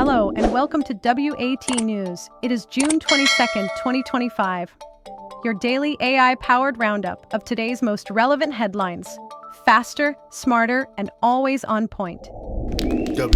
Hello and welcome to WAT News. It is June 22nd, 2025. Your daily AI-powered roundup of today's most relevant headlines. Faster, smarter, and always on point. WAT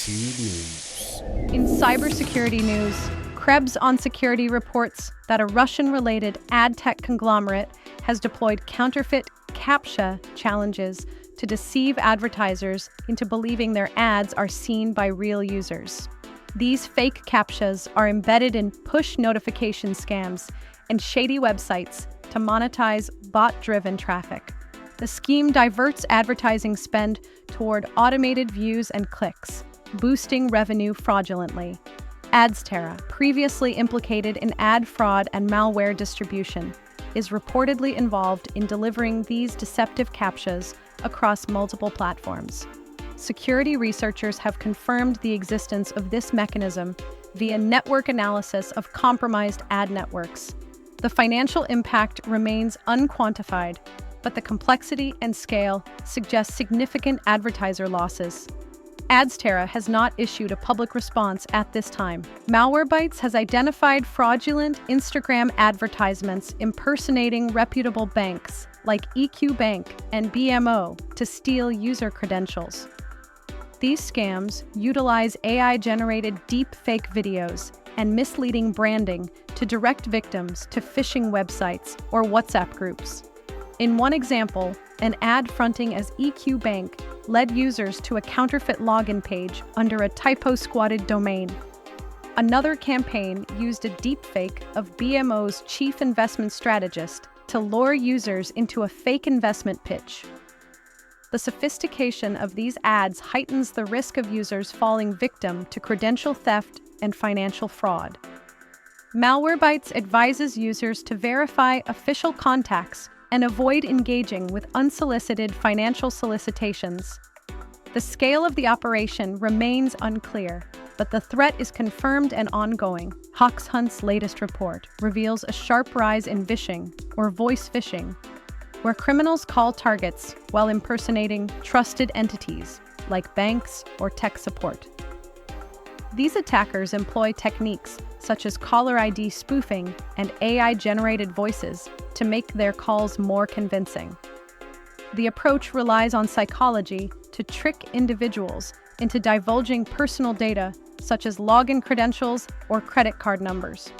News. In cybersecurity news, Krebs on Security reports that a Russian-related ad tech conglomerate has deployed counterfeit CAPTCHA challenges to deceive advertisers into believing their ads are seen by real users. These fake CAPTCHAs are embedded in push notification scams and shady websites to monetize bot-driven traffic. The scheme diverts advertising spend toward automated views and clicks, boosting revenue fraudulently. Adstera, previously implicated in ad fraud and malware distribution, is reportedly involved in delivering these deceptive CAPTCHAs across multiple platforms. Security researchers have confirmed the existence of this mechanism via network analysis of compromised ad networks. The financial impact remains unquantified, but the complexity and scale suggest significant advertiser losses. Adstera has not issued a public response at this time. Malwarebytes has identified fraudulent Instagram advertisements impersonating reputable banks like EQ Bank and BMO to steal user credentials. These scams utilize AI-generated deepfake videos and misleading branding to direct victims to phishing websites or WhatsApp groups. In one example, an ad fronting as EQ Bank led users to a counterfeit login page under a typo-squatted domain. Another campaign used a deepfake of BMO's chief investment strategist to lure users into a fake investment pitch. The sophistication of these ads heightens the risk of users falling victim to credential theft and financial fraud. Malwarebytes advises users to verify official contacts and avoid engaging with unsolicited financial solicitations. The scale of the operation remains unclear, but the threat is confirmed and ongoing. HawksHunt's latest report reveals a sharp rise in vishing, or voice phishing, where criminals call targets while impersonating trusted entities like banks or tech support. These attackers employ techniques such as caller ID spoofing and AI-generated voices to make their calls more convincing. The approach relies on psychology to trick individuals into divulging personal data such as login credentials or credit card numbers.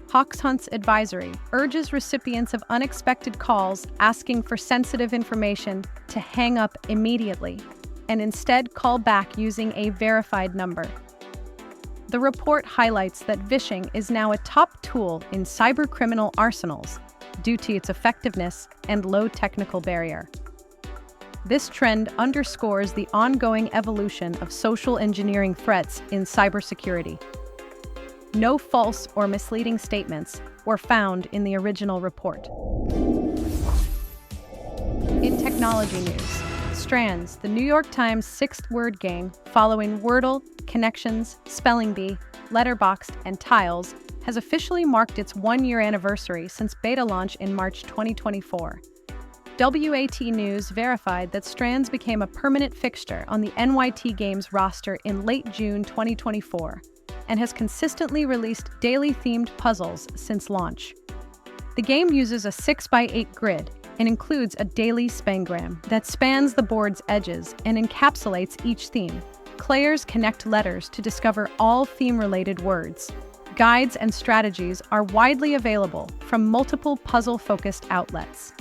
HawksHunt's advisory urges recipients of unexpected calls asking for sensitive information to hang up immediately and instead call back using a verified number. The report highlights that vishing is now a top tool in cybercriminal arsenals due to its effectiveness and low technical barrier. This trend underscores the ongoing evolution of social engineering threats in cybersecurity. No false or misleading statements were found in the original report. In technology news, Strands, the New York Times sixth word game following Wordle, Connections, Spelling Bee, Letterboxd, and Tiles, has officially marked its one-year anniversary since beta launch in March 2024. WAT News verified that Strands became a permanent fixture on the NYT Games roster in late June 2024 and has consistently released daily themed puzzles since launch. The game uses a 6x8 grid and includes a daily spangram that spans the board's edges and encapsulates each theme. Players connect letters to discover all theme-related words. Guides and strategies are widely available from multiple puzzle-focused outlets.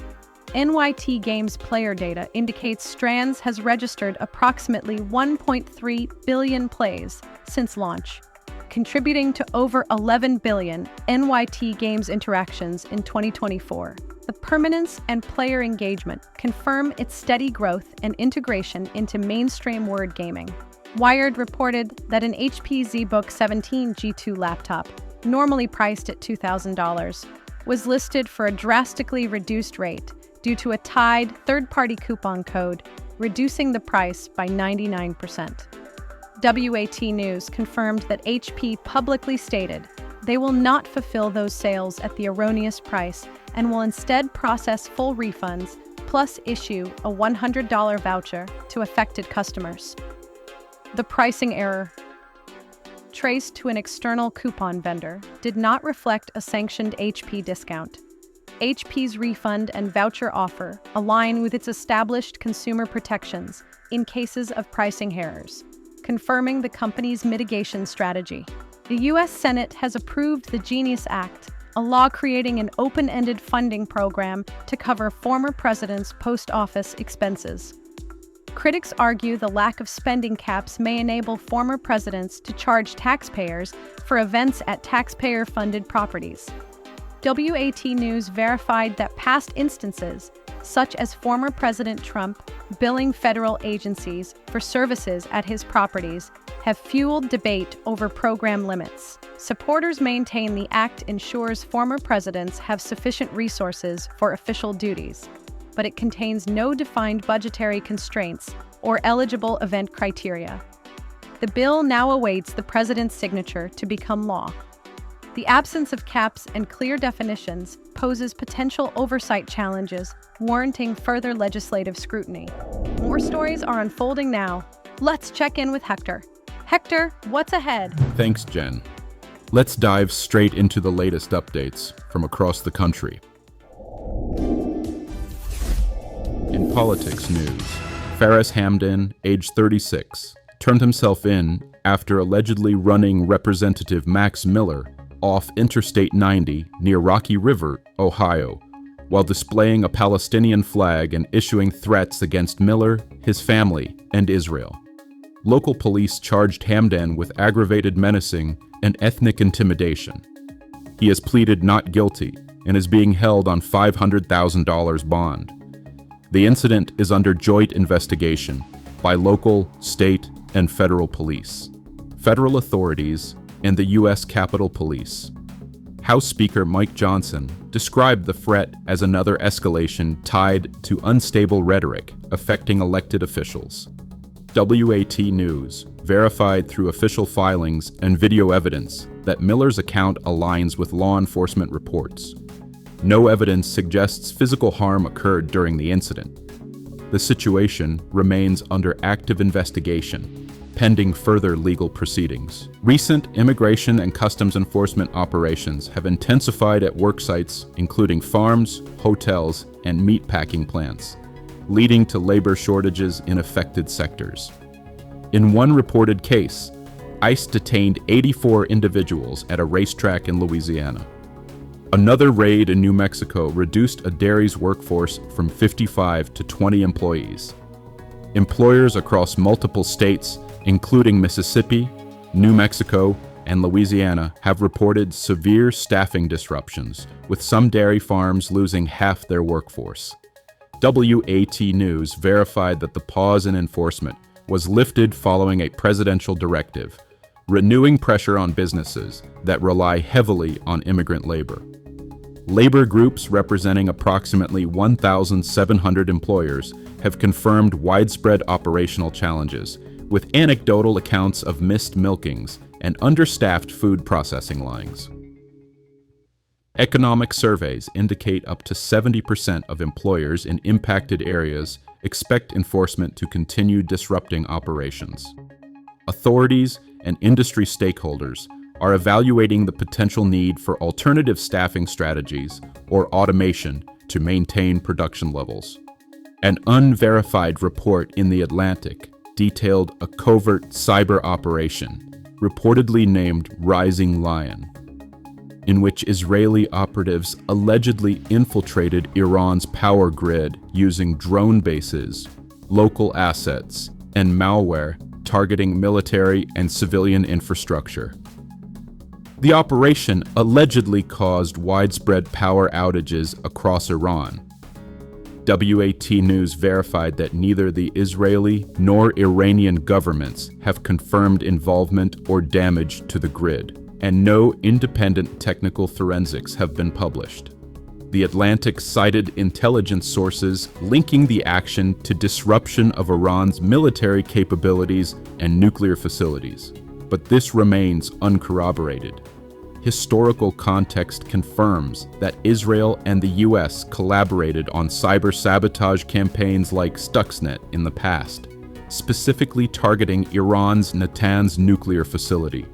NYT Games player data indicates Strands has registered approximately 1.3 billion plays since launch, contributing to over 11 billion NYT Games interactions in 2024. The permanence and player engagement confirm its steady growth and integration into mainstream word gaming. Wired reported that an HP ZBook 17 G2 laptop, normally priced at $2,000, was listed for a drastically reduced rate due to a tied third-party coupon code, reducing the price by 99%. WAT News confirmed that HP publicly stated they will not fulfill those sales at the erroneous price and will instead process full refunds plus issue a $100 voucher to affected customers. The pricing error traced to an external coupon vendor, did not reflect a sanctioned HP discount. HP's refund and voucher offer align with its established consumer protections in cases of pricing errors, confirming the company's mitigation strategy. The U.S. Senate has approved the Genius Act, a law creating an open-ended funding program to cover former presidents' post office expenses. Critics argue the lack of spending caps may enable former presidents to charge taxpayers for events at taxpayer-funded properties. W.A.T. News verified that past instances, such as former President Trump billing federal agencies for services at his properties, have fueled debate over program limits. Supporters maintain the act ensures former presidents have sufficient resources for official duties, but it contains no defined budgetary constraints or eligible event criteria. The bill now awaits the president's signature to become law. The absence of caps and clear definitions poses potential oversight challenges, warranting further legislative scrutiny. More stories are unfolding now. Let's check in with Hector. Hector, what's ahead? Thanks, Jen. Let's dive straight into the latest updates from across the country. In politics news, Faris Hamdan, age 36, turned himself in after allegedly running Representative Max Miller off Interstate 90 near Rocky River, Ohio, while displaying a Palestinian flag and issuing threats against Miller, his family, and Israel. Local police charged Hamdan with aggravated menacing and ethnic intimidation. He has pleaded not guilty and is being held on $500,000 bond. The incident is under joint investigation by local, state, and federal police, federal authorities, and the U.S. Capitol Police. House Speaker Mike Johnson described the threat as another escalation tied to unstable rhetoric affecting elected officials. W.A.T. News verified through official filings and video evidence that Miller's account aligns with law enforcement reports. No evidence suggests physical harm occurred during the incident. The situation remains under active investigation, pending further legal proceedings. Recent immigration and customs enforcement operations have intensified at work sites, including farms, hotels, and meatpacking plants, leading to labor shortages in affected sectors. In one reported case, ICE detained 84 individuals at a racetrack in Louisiana. Another raid in New Mexico reduced a dairy's workforce from 55 to 20 employees. Employers across multiple states, including Mississippi, New Mexico, and Louisiana, have reported severe staffing disruptions, with some dairy farms losing half their workforce. W.A.T. News verified that the pause in enforcement was lifted following a presidential directive, renewing pressure on businesses that rely heavily on immigrant labor. Labor groups representing approximately 1,700 employers have confirmed widespread operational challenges, with anecdotal accounts of missed milkings and understaffed food processing lines. Economic surveys indicate up to 70% of employers in impacted areas expect enforcement to continue disrupting operations. Authorities and industry stakeholders are evaluating the potential need for alternative staffing strategies or automation to maintain production levels. An unverified report in The Atlantic detailed a covert cyber operation, reportedly named Rising Lion, in which Israeli operatives allegedly infiltrated Iran's power grid using drone bases, local assets, and malware targeting military and civilian infrastructure. The operation allegedly caused widespread power outages across Iran. W.A.T. News verified that neither the Israeli nor Iranian governments have confirmed involvement or damage to the grid, and no independent technical forensics have been published. The Atlantic cited intelligence sources linking the action to disruption of Iran's military capabilities and nuclear facilities, but this remains uncorroborated. Historical context confirms that Israel and the U.S. collaborated on cyber sabotage campaigns like Stuxnet in the past, specifically targeting Iran's Natanz nuclear facility.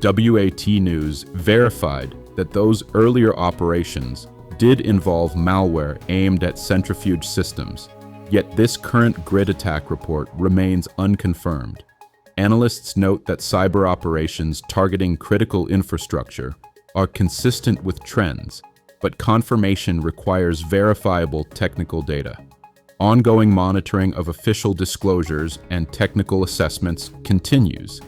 WAT News verified that those earlier operations did involve malware aimed at centrifuge systems, yet this current grid attack report remains unconfirmed. Analysts note that cyber operations targeting critical infrastructure are consistent with trends, but confirmation requires verifiable technical data. Ongoing monitoring of official disclosures and technical assessments continues,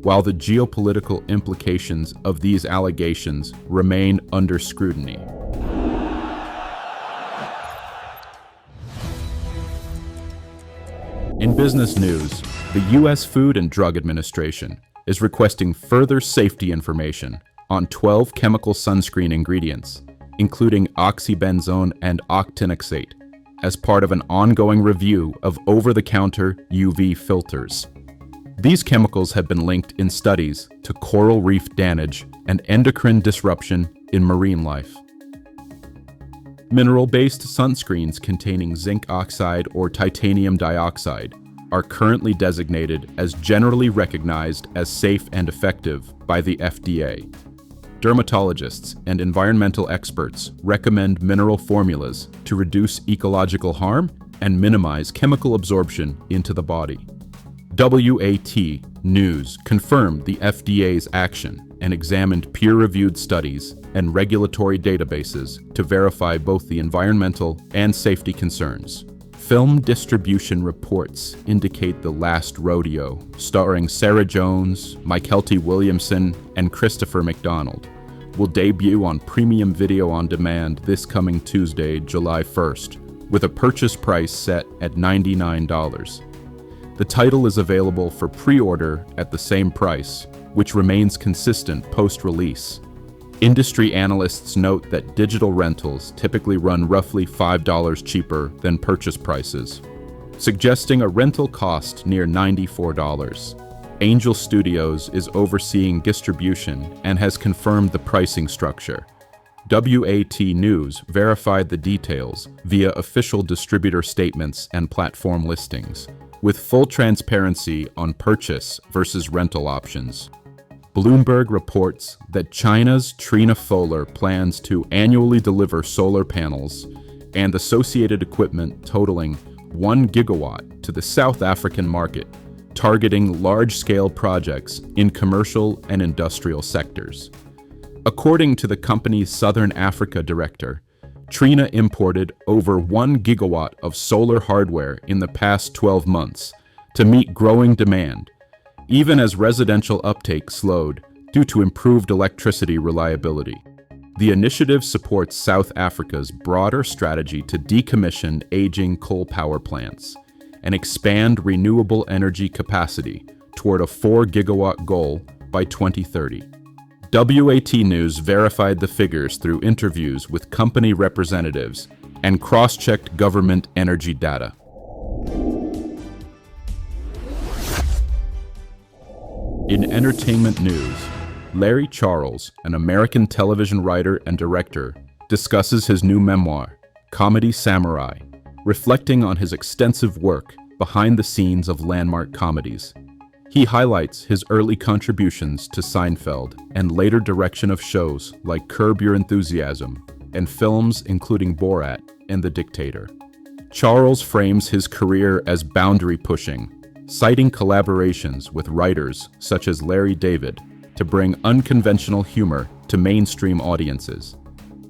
while the geopolitical implications of these allegations remain under scrutiny. In business news, the U.S. Food and Drug Administration is requesting further safety information on 12 chemical sunscreen ingredients, including oxybenzone and octinoxate, as part of an ongoing review of over-the-counter UV filters. These chemicals have been linked in studies to coral reef damage and endocrine disruption in marine life. Mineral-based sunscreens containing zinc oxide or titanium dioxide are currently designated as generally recognized as safe and effective by the FDA. Dermatologists and environmental experts recommend mineral formulas to reduce ecological harm and minimize chemical absorption into the body. W.A.T. News confirmed the FDA's action and examined peer-reviewed studies and regulatory databases to verify both the environmental and safety concerns. Film distribution reports indicate The Last Rodeo, starring Sarah Jones, Mykelti Williamson, and Christopher McDonald, will debut on Premium Video on Demand this coming Tuesday, July 1st, with a purchase price set at $99. The title is available for pre-order at the same price, which remains consistent post-release. Industry analysts note that digital rentals typically run roughly $5 cheaper than purchase prices, suggesting a rental cost near $94. Angel Studios is overseeing distribution and has confirmed the pricing structure. W.A.T. News verified the details via official distributor statements and platform listings, with full transparency on purchase versus rental options. Bloomberg reports that China's Trina Fowler plans to annually deliver solar panels and associated equipment totaling 1 gigawatt to the South African market, targeting large-scale projects in commercial and industrial sectors. According to the company's Southern Africa director, Trina imported over 1 gigawatt of solar hardware in the past 12 months to meet growing demand, even as residential uptake slowed due to improved electricity reliability. The initiative supports South Africa's broader strategy to decommission aging coal power plants and expand renewable energy capacity toward a 4 gigawatt goal by 2030. WAT News verified the figures through interviews with company representatives and cross-checked government energy data. In entertainment news, Larry Charles, an American television writer and director, discusses his new memoir, Comedy Samurai, reflecting on his extensive work behind the scenes of landmark comedies. He highlights his early contributions to Seinfeld and later direction of shows like Curb Your Enthusiasm and films including Borat and The Dictator. Charles frames his career as boundary-pushing, citing collaborations with writers such as Larry David to bring unconventional humor to mainstream audiences.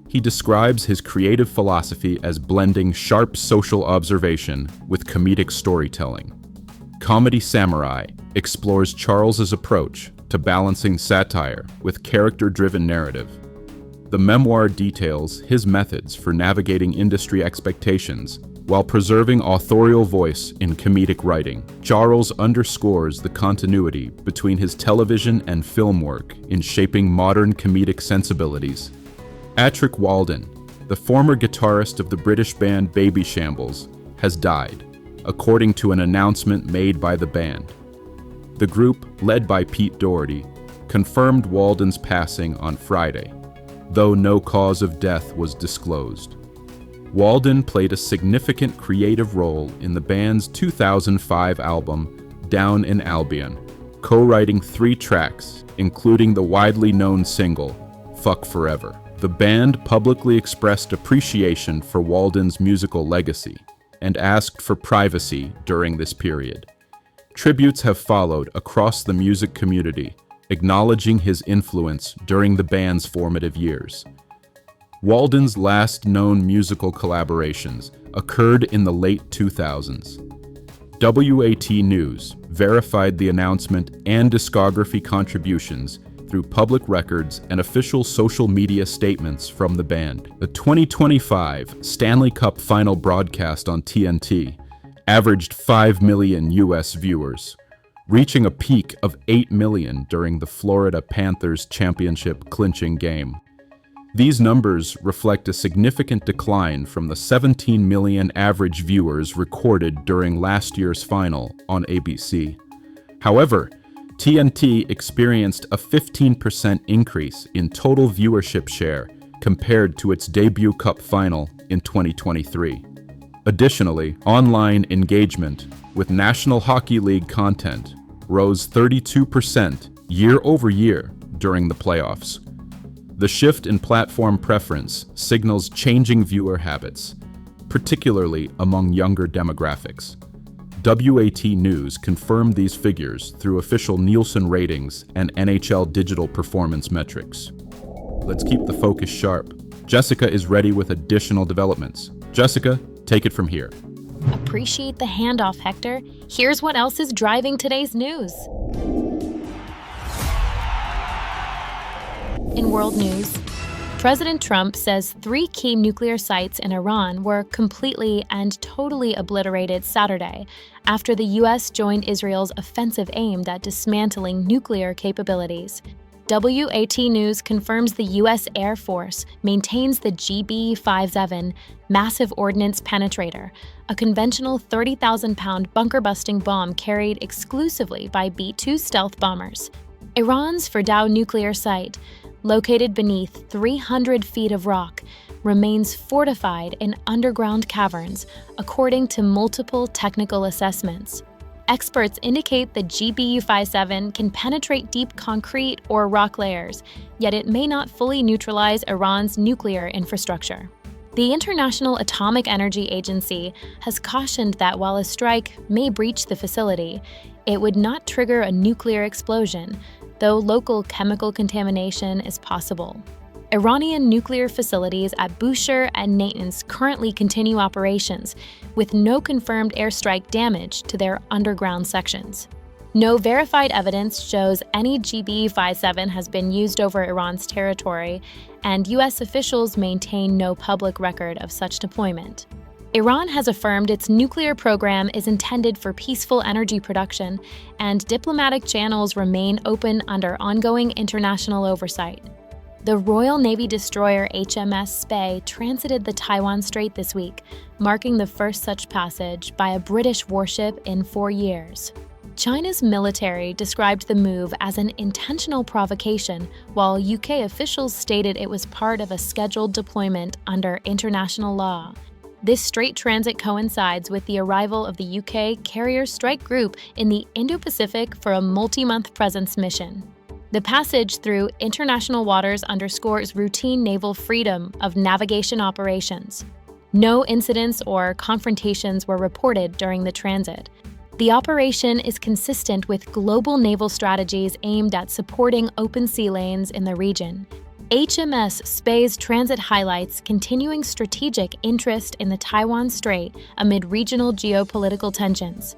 He describes his creative philosophy as blending sharp social observation with comedic storytelling. Comedy Samurai explores Charles's approach to balancing satire with character-driven narrative. The memoir details his methods for navigating industry expectations while preserving authorial voice in comedic writing. Charles underscores the continuity between his television and film work in shaping modern comedic sensibilities. Attrick Walden, the former guitarist of the British band Baby Shambles, has died, according to an announcement made by the band. The group, led by Pete Doherty, confirmed Walden's passing on Friday, though no cause of death was disclosed. Walden played a significant creative role in the band's 2005 album, Down in Albion, co-writing 3 tracks, including the widely known single, Fuck Forever. The band publicly expressed appreciation for Walden's musical legacy and asked for privacy during this period. Tributes have followed across the music community, acknowledging his influence during the band's formative years. Walden's last known musical collaborations occurred in the late 2000s. W.A.T. News verified the announcement and discography contributions through public records and official social media statements from the band. The 2025 Stanley Cup final broadcast on TNT averaged 5 million US viewers, reaching a peak of 8 million during the Florida Panthers championship clinching game. These numbers reflect a significant decline from the 17 million average viewers recorded during last year's final on ABC. However, TNT experienced a 15% increase in total viewership share compared to its debut Cup final in 2023. Additionally, online engagement with National Hockey League content rose 32% year over year during the playoffs. The shift in platform preference signals changing viewer habits, particularly among younger demographics. W.A.T. News confirmed these figures through official Nielsen ratings and NHL digital performance metrics. Let's keep the focus sharp. Jessica is ready with additional developments. Jessica, take it from here. Appreciate the handoff, Hector. Here's what else is driving today's news. In world news, President Trump says 3 key nuclear sites in Iran were completely and totally obliterated Saturday after the U.S. joined Israel's offensive aimed at dismantling nuclear capabilities. W.A.T. News confirms the U.S. Air Force maintains the GBE-57 massive ordnance penetrator, a conventional 30,000-pound bunker-busting bomb carried exclusively by B-2 stealth bombers. Iran's Fordow nuclear site, located beneath 300 feet of rock, remains fortified in underground caverns, according to multiple technical assessments. Experts indicate the GBE-57 can penetrate deep concrete or rock layers, yet it may not fully neutralize Iran's nuclear infrastructure. The International Atomic Energy Agency has cautioned that while a strike may breach the facility, it would not trigger a nuclear explosion, though local chemical contamination is possible. Iranian nuclear facilities at Bushehr and Natanz currently continue operations, with no confirmed airstrike damage to their underground sections. No verified evidence shows any GBE-57 has been used over Iran's territory, and U.S. officials maintain no public record of such deployment. Iran has affirmed its nuclear program is intended for peaceful energy production, and diplomatic channels remain open under ongoing international oversight. The Royal Navy destroyer HMS Spey transited the Taiwan Strait this week, marking the first such passage by a British warship in 4 years. China's military described the move as an intentional provocation, while UK officials stated it was part of a scheduled deployment under international law. This strait transit coincides with the arrival of the UK Carrier Strike Group in the Indo-Pacific for a multi-month presence mission. The passage through international waters underscores routine naval freedom of navigation operations. No incidents or confrontations were reported during the transit. The operation is consistent with global naval strategies aimed at supporting open sea lanes in the region. HMS Spey's transit highlights continuing strategic interest in the Taiwan Strait amid regional geopolitical tensions.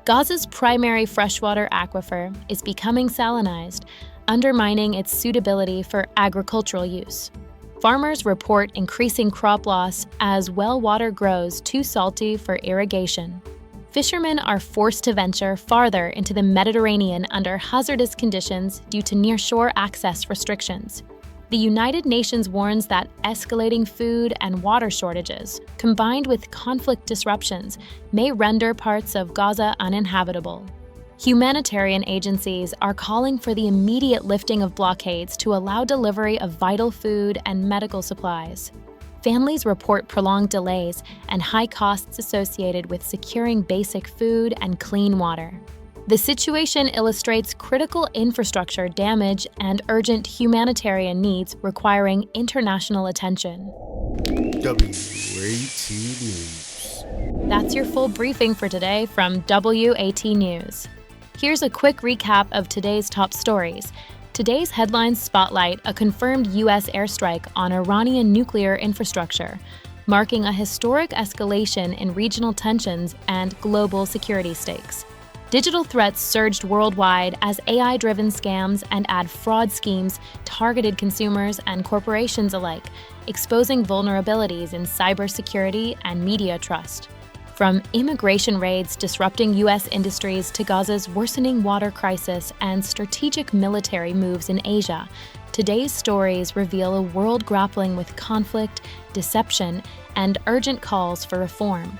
Gaza's primary freshwater aquifer is becoming salinized, undermining its suitability for agricultural use. Farmers report increasing crop loss as well water grows too salty for irrigation. Fishermen are forced to venture farther into the Mediterranean under hazardous conditions due to nearshore access restrictions. The United Nations warns that escalating food and water shortages, combined with conflict disruptions, may render parts of Gaza uninhabitable. Humanitarian agencies are calling for the immediate lifting of blockades to allow delivery of vital food and medical supplies. Families report prolonged delays and high costs associated with securing basic food and clean water. The situation illustrates critical infrastructure damage and urgent humanitarian needs requiring international attention. W.A.T. News. That's your full briefing for today from W.A.T. News. Here's a quick recap of today's top stories. Today's headlines spotlight a confirmed U.S. airstrike on Iranian nuclear infrastructure, marking a historic escalation in regional tensions and global security stakes. Digital threats surged worldwide as AI-driven scams and ad fraud schemes targeted consumers and corporations alike, exposing vulnerabilities in cybersecurity and media trust. From immigration raids disrupting U.S. industries to Gaza's worsening water crisis and strategic military moves in Asia, today's stories reveal a world grappling with conflict, deception, and urgent calls for reform.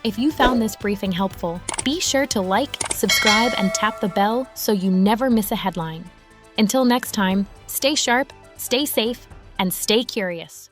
If you found this briefing helpful, be sure to like, subscribe, and tap the bell so you never miss a headline. Until next time, stay sharp, stay safe, and stay curious.